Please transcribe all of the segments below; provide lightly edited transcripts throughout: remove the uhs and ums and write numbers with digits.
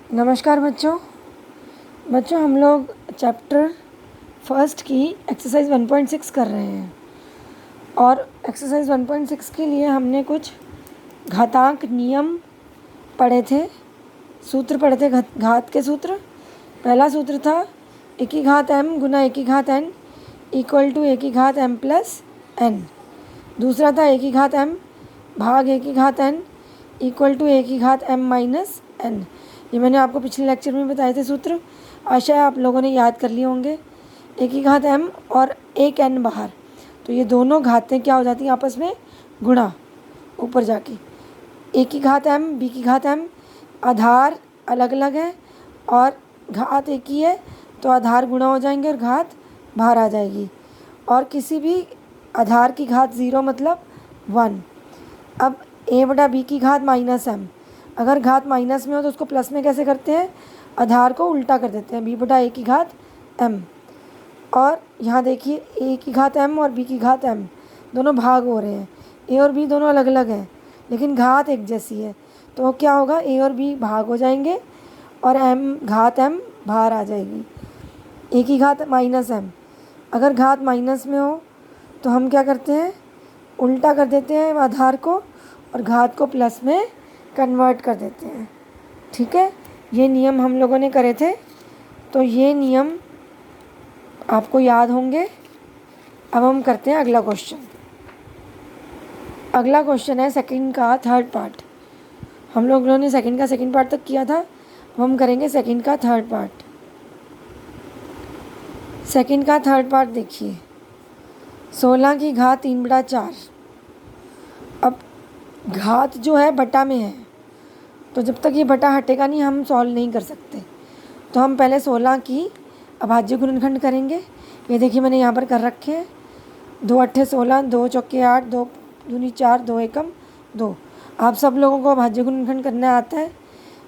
नमस्कार बच्चों। हम लोग चैप्टर फर्स्ट की एक्सरसाइज 1.6 कर रहे हैं और एक्सरसाइज 1.6 के लिए हमने कुछ घातांक नियम पढ़े थे, सूत्र पढ़े थे, घात के सूत्र। पहला सूत्र था ए की घात m गुना ए की घात n इक्वल टू ए की घात m प्लस n। दूसरा था ए की घात m भाग ए की घात n इक्वल टू ए की घात m माइनस n। ये मैंने आपको पिछले लेक्चर में बताए थे सूत्र, आशा है आप लोगों ने याद कर लिए होंगे। ए की घात m और एक n बाहर, तो ये दोनों घातें क्या हो जाती हैं आपस में गुणा, ऊपर जाके ए की घात m बी की घात m, आधार अलग अलग है और घात एक ही है, तो आधार गुणा हो जाएंगे और घात बाहर आ जाएगी। और किसी भी आधार की घात 0 मतलब 1। अब a बटा बी की घात माइनस m, अगर घात माइनस में हो तो उसको प्लस में कैसे करते हैं, आधार को उल्टा कर देते हैं, b बटा a की घात m। और यहाँ देखिए a की घात m और b की घात m दोनों भाग हो रहे हैं, a और b दोनों अलग अलग हैं लेकिन घात एक जैसी है, तो क्या होगा a और b भाग हो जाएंगे और घात m बाहर आ जाएगी। a की घात माइनस m, अगर घात माइनस में हो तो हम क्या करते हैं, उल्टा कर देते हैं आधार को और घात को प्लस में कन्वर्ट कर देते हैं। ठीक है, ये नियम हम लोगों ने करे थे, तो ये नियम आपको याद होंगे। अब हम करते हैं अगला क्वेश्चन। अगला क्वेश्चन है सेकंड का थर्ड पार्ट। हम लोगों ने सेकंड का सेकंड पार्ट तक किया था, अब हम करेंगे सेकंड का थर्ड पार्ट। सेकंड का थर्ड पार्ट देखिए, 16 की घात 3 बटा 4। अब घात जो है बटा में है, तो जब तक ये बटा हटेगा नहीं हम सॉल्व नहीं कर सकते। तो हम पहले 16 की अभाज्य गुणनखंड करेंगे। ये देखिए मैंने यहाँ पर कर रखे हैं, 2 अट्ठे 16, 2 चौके 8, 2 दूनी 4, 2 एकम 2। आप सब लोगों को अभाज्य गुणनखंड करना आता है,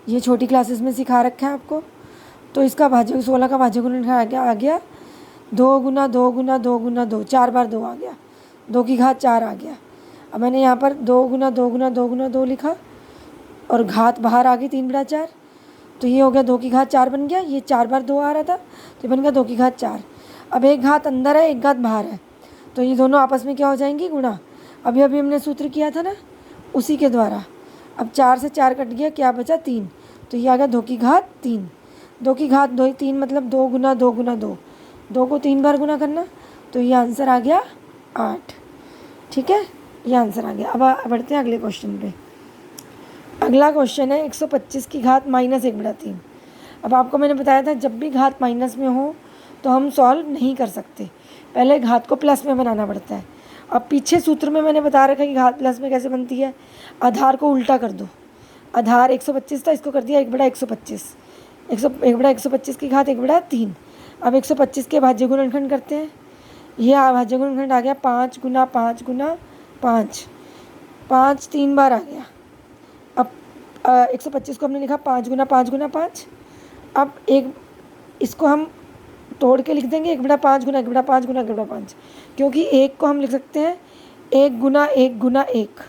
ये छोटी क्लासेस में सिखा रखा है आपको। तो इसका भाज्य 16 का भाज्य गुणनखंड आ गया 2 गुना 2 गुना 2 गुना 2, 4 बार 2 आ गया, 2 की घात 4 आ गया। अब मैंने यहाँ पर 2 गुना 2 गुना 2 गुना 2 लिखा और घात बाहर आ गई 3 बटा 4, तो ये हो गया 2 की घात 4 बन गया। ये 4 बार 2 आ रहा था तो ये बन गया 2 की घात 4। अब एक घात अंदर है एक घात बाहर है, तो ये दोनों आपस में क्या हो जाएंगी, गुणा। अभी अभी हमने सूत्र किया था ना, उसी के द्वारा। अब 4 से 4 कट गया, क्या बचा 3, तो ये आ गया 2 की घात 3। 2 की घात 2 3 मतलब 2 गुना 2 गुना 2, 2 को 3 बार गुना करना, तो ये आंसर आ गया 8। ठीक है, ये आंसर आ गया। अब बढ़ते हैं अगले क्वेश्चन पे। अगला क्वेश्चन है 125 की घात माइनस 1 बटा 3। अब आपको मैंने बताया था जब भी घात माइनस में हो तो हम सॉल्व नहीं कर सकते, पहले घात को प्लस में बनाना पड़ता है। अब पीछे सूत्र में मैंने बता रखा है कि घात प्लस में कैसे बनती है, आधार को उल्टा कर दो। आधार 125 था, इसको कर दिया 1 बटा 125, 1 बटा 125 की घात 1 बटा 3। अब 125 के भाज्य गुणनखंड करते हैं। यह भाज्य गुणनखंड आ गया 5 गुना 5 गुना 5, 5 3 बार आ गया। अब 125 को हमने लिखा 5 गुना 5 गुना 5। अब एक इसको हम तोड़ के लिख देंगे 1 बटा 5 गुना 1 बटा 5 गुना 1 बटा 5, क्योंकि एक को हम लिख सकते हैं 1 गुना 1 गुना 1,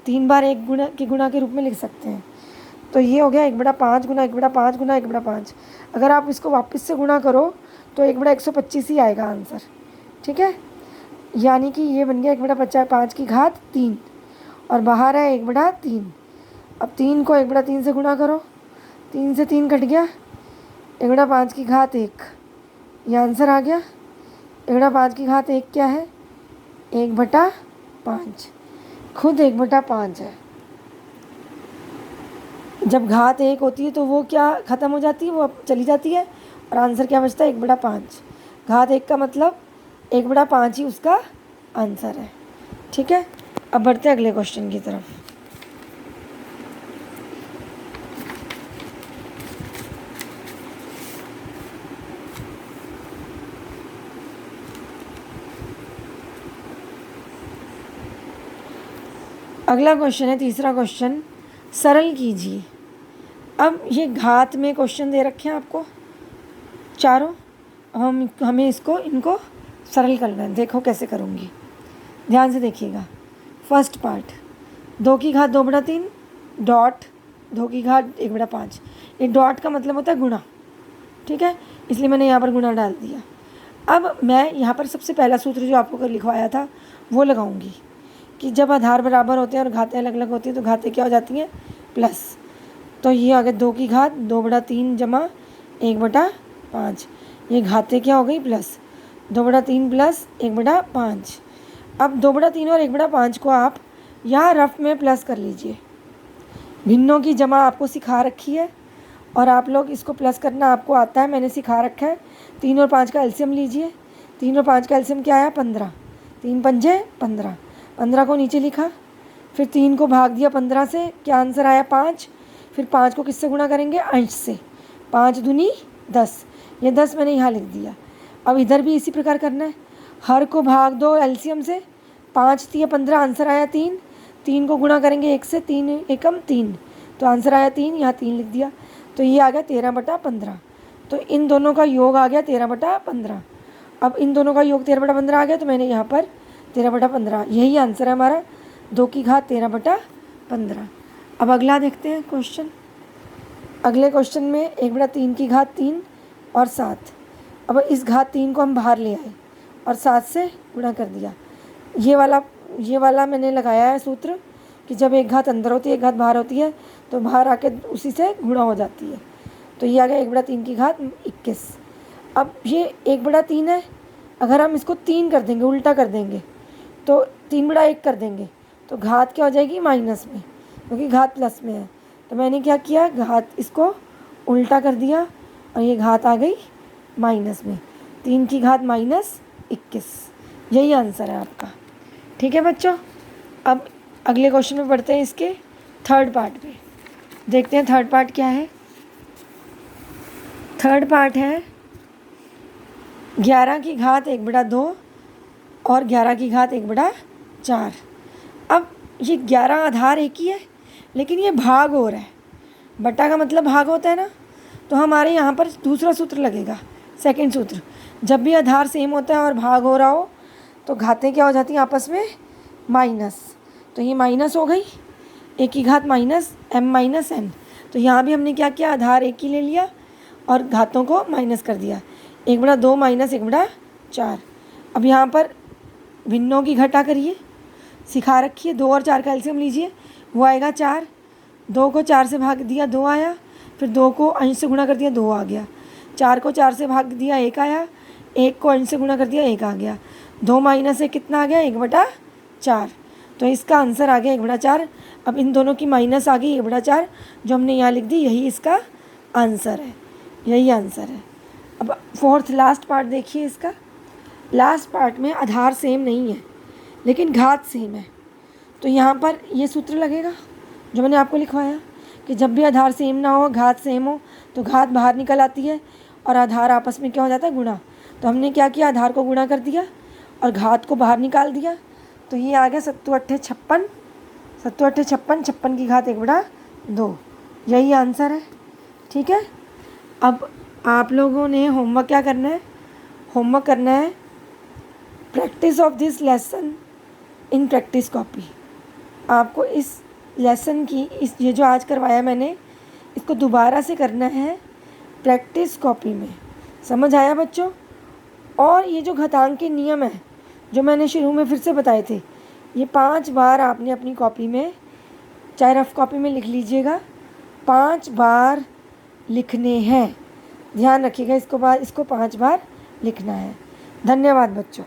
3 बार 1 गुना के रूप में लिख सकते हैं। तो ये हो गया 1 बटा 5 गुना 1 बटा 5 गुना 1 बटा 5। अगर आप इसको वापस से गुणा करो तो 1 बटा 125 ही आएगा आंसर। ठीक है, यानी कि ये बन गया 1 बटा 5 की घात 3 और बाहर है 1 बटा 3। अब 3 को 1 बटा 3 से गुणा करो, 3 से 3 कट गया, 1 बटा 5 की घात 1, ये आंसर आ गया। 1 बटा 5 की घात 1 क्या है, 1 बटा 5, खुद 1 बटा 5 है। जब घात 1 होती है तो वो क्या ख़त्म हो जाती है, वो चली जाती है और आंसर क्या बचता है 1 बटा 5। घात 1 का मतलब 1 बटा 5 ही उसका आंसर है। ठीक है, अब बढ़ते हैं अगले क्वेश्चन की तरफ। अगला क्वेश्चन है तीसरा क्वेश्चन, सरल कीजिए। अब ये घात में क्वेश्चन दे रखे हैं आपको चारों, हमें इनको सरल करना है। देखो कैसे करूँगी, ध्यान से देखिएगा। फर्स्ट पार्ट, 2 की घात 2 बटा 3 डॉट 2 की घात 1/5। ये डॉट का मतलब होता है गुणा, ठीक है, इसलिए मैंने यहाँ पर गुणा डाल दिया। अब मैं यहाँ पर सबसे पहला सूत्र जो आपको लिखवाया था वो लगाऊंगी कि जब आधार बराबर होते हैं और घातें अलग अलग होती हैं तो घातें क्या हो जाती हैं, प्लस। तो ये आ गया 2 की घात 2/3 जमा 1/5। ये घातें क्या हो गई, प्लस 2/3 प्लस 1/5। अब 2/3 और 1/5 को आप यहाँ रफ में प्लस कर लीजिए। भिन्नों की जमा आपको सिखा रखी है और आप लोग इसको प्लस करना आपको आता है, मैंने सिखा रखा है। 3 और 5 का एलसीएम लीजिए। 3 और 5 का एलसीएम क्या आया, 15। 3 पंजे 15। 15 को नीचे लिखा, फिर 3 को भाग दिया 15 से, क्या आंसर आया, 5। फिर 5 को किससे गुणा करेंगे, अंश से। 5 दूनी 10, ये 10 मैंने यहाँ लिख दिया। अब इधर भी इसी प्रकार करना है, हर को भाग दो एलसीएम से। 5 3 15, आंसर आया 3। 3 को गुणा करेंगे 1 से, 3 एकम 3, तो आंसर आया 3, यहाँ 3 लिख दिया। तो ये आ गया 13/15। तो इन दोनों का योग आ गया 13/15। अब इन दोनों का योग 13/15 आ गया, तो मैंने यहाँ पर 13/15, यही आंसर है हमारा, 2 की घात 13/15। अब अगला देखते हैं क्वेश्चन। अगले क्वेश्चन में 1/3 की घात 3 और 7। अब इस घात 3 को हम बाहर ले आए और 7 से गुणा कर दिया। ये वाला मैंने लगाया है सूत्र कि जब एक घात अंदर होती है एक घात बाहर होती है तो बाहर आके उसी से गुणा हो जाती है। तो ये आ गया 1/3 की घात 21। अब ये 1/3 है, अगर हम इसको 3 कर देंगे, उल्टा कर देंगे, तो 3/1 कर देंगे तो घात क्या हो जाएगी, माइनस में, क्योंकि घात प्लस में है। तो मैंने क्या किया, घात इसको उल्टा कर दिया और ये घात आ गई माइनस में। 3 की घात -21, यही आंसर है आपका। ठीक है बच्चों, अब अगले क्वेश्चन में पढ़ते हैं, इसके थर्ड पार्ट पे देखते हैं। थर्ड पार्ट क्या है, थर्ड पार्ट है 11 की घात 1/2 और 11 की घात 1/4। अब ये 11 आधार एक ही है लेकिन ये भाग हो रहा है, बटा का मतलब भाग होता है ना, तो हमारे यहाँ पर दूसरा सूत्र लगेगा, सेकंड सूत्र। जब भी आधार सेम होता है और भाग हो रहा हो तो घातें क्या हो जाती हैं आपस में, माइनस। तो ये माइनस हो गई, 1 की घात -m-n। तो यहाँ भी हमने क्या किया, आधार एक ही ले लिया और घातों को माइनस कर दिया, 1/2 - 1/4। अब यहाँ पर भिन्नों की घटा करिए, सिखा रखी है। 2 और 4 का एलसीएम लीजिए, वो आएगा 4। 2 को 4 से भाग दिया 2 आया, फिर 2 को अंश से गुणा कर दिया 2 आ गया। 4 को 4 से भाग दिया 1 आया, 1 को अंश से गुणा कर दिया 1 आ गया। 2 माइनस 1 कितना आ गया, 1/4। तो इसका आंसर आ गया 1/4। अब इन दोनों की माइनस आ गई 1/4, जो हमने यहाँ लिख दी, यही इसका आंसर है, यही आंसर है। अब फोर्थ लास्ट पार्ट देखिए इसका। लास्ट पार्ट में आधार सेम नहीं है लेकिन घात सेम है, तो यहाँ पर ये सूत्र लगेगा जो मैंने आपको लिखवाया कि जब भी आधार सेम ना हो, घात सेम हो, तो घात बाहर निकल आती है और आधार आपस में क्या हो जाता है, गुणा। तो हमने क्या किया, आधार को गुणा कर दिया और घात को बाहर निकाल दिया। तो ये आ गया 7 8 56, 7 8 56, 56 की घात 1/2, यही आंसर है। ठीक है, अब आप लोगों ने होमवर्क क्या करना है, होमवर्क करना है practice of this lesson in practice copy. आपको इस लेसन की ये जो आज करवाया मैंने, इसको दोबारा से करना है प्रैक्टिस कॉपी में। समझ आया बच्चों? और ये जो घातांक के नियम है जो मैंने शुरू में फिर से बताए थे, ये 5 बार आपने अपनी कॉपी में, चाहे रफ कॉपी में लिख लीजिएगा, 5 बार लिखने हैं। ध्यान रखिएगा, इसको 5 बार लिखना है। धन्यवाद बच्चों।